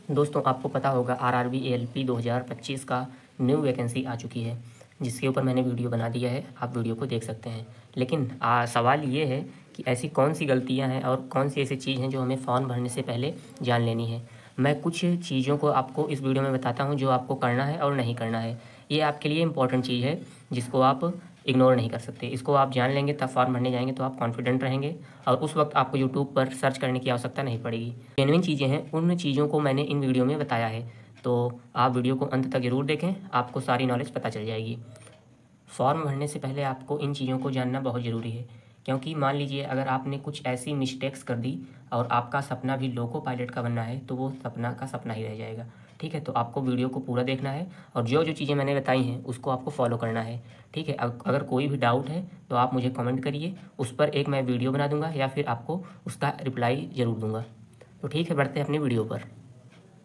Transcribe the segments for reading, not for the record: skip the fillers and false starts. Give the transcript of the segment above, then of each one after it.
दोस्तों आपको पता होगा आरआरबी एएलपी 2025 का न्यू वैकेंसी आ चुकी है, जिसके ऊपर मैंने वीडियो बना दिया है, आप वीडियो को देख सकते हैं। लेकिन सवाल ये है कि ऐसी कौन सी गलतियां हैं और कौन सी ऐसी चीज़ हैं जो हमें फॉर्म भरने से पहले जान लेनी है। मैं कुछ चीज़ों को आपको इस वीडियो में बताता हूं जो आपको करना है और नहीं करना है। ये आपके लिए इंपॉर्टेंट चीज़ है जिसको आप इग्नोर नहीं कर सकते। इसको आप जान लेंगे तब फॉर्म भरने जाएंगे तो आप कॉन्फिडेंट रहेंगे और उस वक्त आपको यूट्यूब पर सर्च करने की आवश्यकता नहीं पड़ेगी। जेन्युइन चीज़ें हैं, उन चीज़ों को मैंने इन वीडियो में बताया है, तो आप वीडियो को अंत तक ज़रूर देखें, आपको सारी नॉलेज पता चल जाएगी। फॉर्म भरने से पहले आपको इन चीज़ों को जानना बहुत ज़रूरी है, क्योंकि मान लीजिए अगर आपने कुछ ऐसी मिस्टेक्स कर दी और आपका सपना भी लोको पायलट का बनना है तो वो सपना का सपना ही रह जाएगा। ठीक है, तो आपको वीडियो को पूरा देखना है और जो जो चीज़ें मैंने बताई हैं उसको आपको फॉलो करना है। ठीक है, अगर कोई भी डाउट है तो आप मुझे कमेंट करिए, उस पर एक मैं वीडियो बना दूंगा या फिर आपको उसका रिप्लाई ज़रूर दूंगा। तो ठीक है, बढ़ते हैं अपनी वीडियो पर।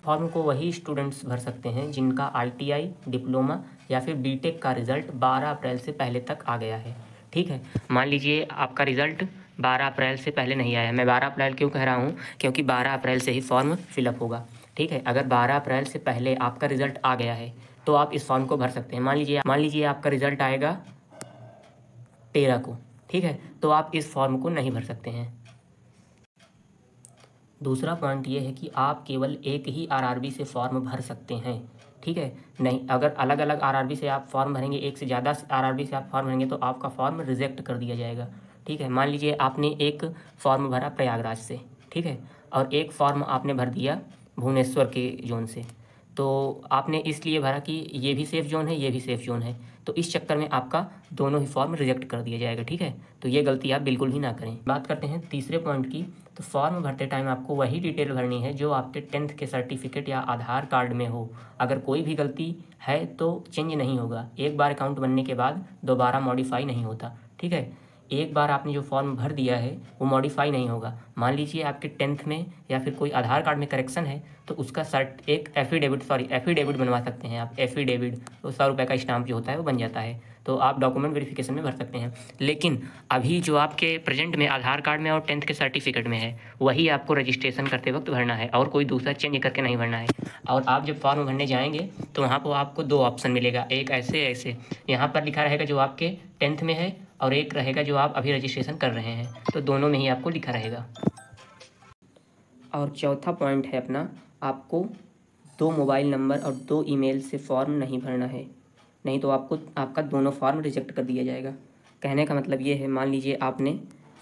फॉर्म को वही स्टूडेंट्स भर सकते हैं जिनका आईटीआई, डिप्लोमा या फिर बीटेक का रिज़ल्ट 12 अप्रैल से पहले तक आ गया है। ठीक है, मान लीजिए आपका रिज़ल्ट 12 अप्रैल से पहले नहीं आया। मैं 12 अप्रैल क्यों कह रहा हूँ, क्योंकि 12 अप्रैल से ही फॉर्म फिलअप होगा। ठीक है, अगर 12 अप्रैल से पहले आपका रिज़ल्ट आ गया है तो आप इस फॉर्म को भर सकते हैं। मान लीजिए आपका रिज़ल्ट आएगा 13 को। ठीक है, तो आप इस फॉर्म को नहीं भर सकते हैं। दूसरा पॉइंट ये है कि आप केवल एक ही आरआरबी से फॉर्म भर सकते हैं। ठीक है, नहीं, अगर अलग अलग आरआरबी से आप फॉर्म भरेंगे, एक से ज़्यादा आरआरबी से आप फॉर्म भरेंगे तो आपका फॉर्म रिजेक्ट कर दिया जाएगा। ठीक है, मान लीजिए आपने एक फॉर्म भरा प्रयागराज से, ठीक है, और एक फॉर्म आपने भर दिया भुवनेश्वर के जोन से, तो आपने इसलिए भरा कि ये भी सेफ़ जोन है, ये भी सेफ़ जोन है, तो इस चक्कर में आपका दोनों ही फॉर्म रिजेक्ट कर दिया जाएगा। ठीक है, तो ये गलती आप बिल्कुल भी ना करें। बात करते हैं तीसरे पॉइंट की। तो फॉर्म भरते टाइम आपको वही डिटेल भरनी है जो आपके 10th के सर्टिफिकेट या आधार कार्ड में हो। अगर कोई भी गलती है तो चेंज नहीं होगा, एक बार अकाउंट बनने के बाद दोबारा मॉडिफाई नहीं होता। ठीक है, एक बार आपने जो फॉर्म भर दिया है वो मॉडिफाई नहीं होगा। मान लीजिए आपके 10th में या फिर कोई आधार कार्ड में करेक्शन है तो उसका एक एफिडेविट बनवा सकते हैं आप। एफिडेविट तो 100 रुपये का स्टाम्प जो होता है वो बन जाता है, तो आप डॉक्यूमेंट वेरिफिकेशन में भर सकते हैं। लेकिन अभी जो आपके प्रेजेंट में आधार कार्ड में और 10th के सर्टिफिकेट में है वही आपको रजिस्ट्रेशन करते वक्त भरना है और कोई दूसरा चेंज करके नहीं भरना है। और आप जब फॉर्म भरने जाएंगे तो वहाँ पर आपको दो ऑप्शन मिलेगा, एक ऐसे यहाँ पर लिखा रहेगा जो आपके 10th में है और एक रहेगा जो आप अभी रजिस्ट्रेशन कर रहे हैं, तो दोनों में ही आपको लिखा रहेगा। और चौथा पॉइंट है अपना, आपको 2 मोबाइल नंबर और 2 ईमेल से फॉर्म नहीं भरना है, नहीं तो आपका दोनों फॉर्म रिजेक्ट कर दिया जाएगा। कहने का मतलब ये है, मान लीजिए आपने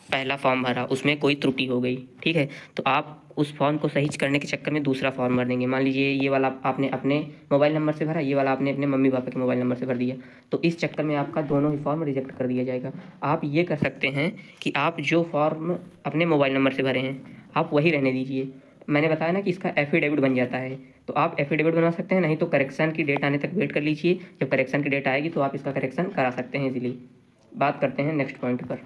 पहला फॉर्म भरा, उसमें कोई त्रुटि हो गई, ठीक है, तो आप उस फॉर्म को सही करने के चक्कर में दूसरा फॉर्म भर देंगे। मान लीजिए ये वाला आपने अपने मोबाइल नंबर से भरा, ये वाला आपने अपने मम्मी पापा के मोबाइल नंबर से भर दिया, तो इस चक्कर में आपका दोनों ही फॉर्म रिजेक्ट कर दिया जाएगा। आप ये कर सकते हैं कि आप जो फॉर्म अपने मोबाइल नंबर से भरे हैं आप वही रहने दीजिए। मैंने बताया ना कि इसका एफिडेविट बन जाता है, तो आप एफिडेविट बनवा सकते हैं, नहीं तो करेक्शन की डेट आने तक वेट कर लीजिए। जब करेक्शन की डेट आएगी तो आप इसका करेक्शन करा सकते हैं इजीली। बात करते हैं नेक्स्ट पॉइंट पर।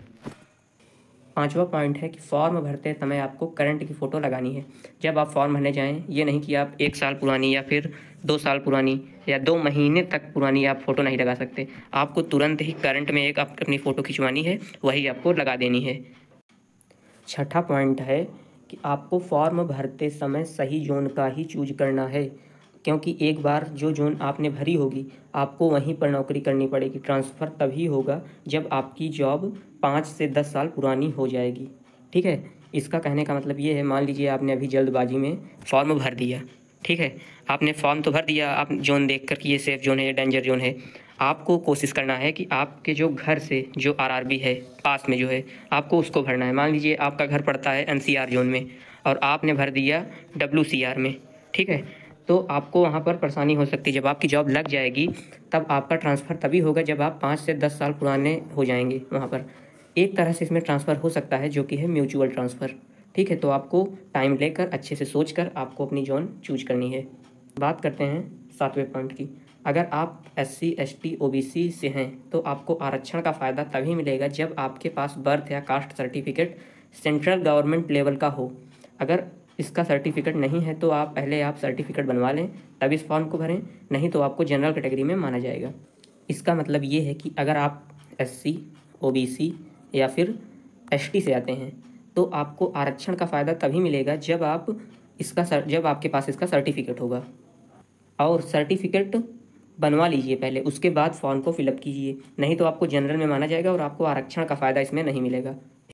पांचवा पॉइंट है कि फॉर्म भरते समय आपको करंट की फ़ोटो लगानी है। जब आप फॉर्म भरने जाएं, ये नहीं कि आप 1 साल पुरानी या फिर 2 साल पुरानी या 2 महीने तक पुरानी आप फ़ोटो नहीं लगा सकते। आपको तुरंत ही करंट में एक अपनी फ़ोटो खिंचवानी है, वही आपको लगा देनी है। छठा पॉइंट है कि आपको फॉर्म भरते समय सही जोन का ही चूज करना है, क्योंकि एक बार जो जोन आपने भरी होगी आपको वहीं पर नौकरी करनी पड़ेगी। ट्रांसफ़र तभी होगा जब आपकी जॉब 5 से 10 साल पुरानी हो जाएगी। ठीक है, इसका कहने का मतलब ये है, मान लीजिए आपने अभी जल्दबाजी में फॉर्म भर दिया, ठीक है, आपने फॉर्म तो भर दिया, आप जोन देख कर कि ये सेफ़ जोन है या डेंजर जोन है। आपको कोशिश करना है कि आपके जो घर से जो आरआरबी है पास में जो है आपको उसको भरना है। मान लीजिए आपका घर पड़ता है एनसीआर जोन में और आपने भर दिया डब्ल्यूसीआर में, ठीक है, तो आपको वहाँ पर परेशानी हो सकती है। जब आपकी जॉब लग जाएगी तब आपका ट्रांसफ़र तभी होगा जब आप 5 से 10 साल पुराने हो जाएंगे वहाँ पर। एक तरह से इसमें ट्रांसफ़र हो सकता है जो कि है म्यूचुअल ट्रांसफ़र। ठीक है, तो आपको टाइम लेकर अच्छे से सोच कर आपको अपनी जोन चूज करनी है। बात करते हैं 7वें पॉइंट की। अगर आप SC ST OBC से हैं तो आपको आरक्षण का फ़ायदा तभी मिलेगा जब आपके पास बर्थ या caste certificate central government level का हो। अगर इसका सर्टिफिकेट नहीं है तो आप सर्टिफिकेट बनवा लें तब इस फॉर्म को भरें, नहीं तो आपको जनरल कैटेगरी में माना जाएगा। इसका मतलब ये है कि अगर आप SC OBC या फिर ST से आते हैं तो आपको आरक्षण का फ़ायदा तभी मिलेगा जब आप जब आपके पास इसका सर्टिफिकेट होगा, और सर्टिफिकेट बनवा लीजिए पहले, उसके बाद फॉर्म को फिलअप कीजिए, नहीं तो आपको जनरल में माना जाएगा और आपको आरक्षण का फ़ायदा इसमें नहीं मिलेगा।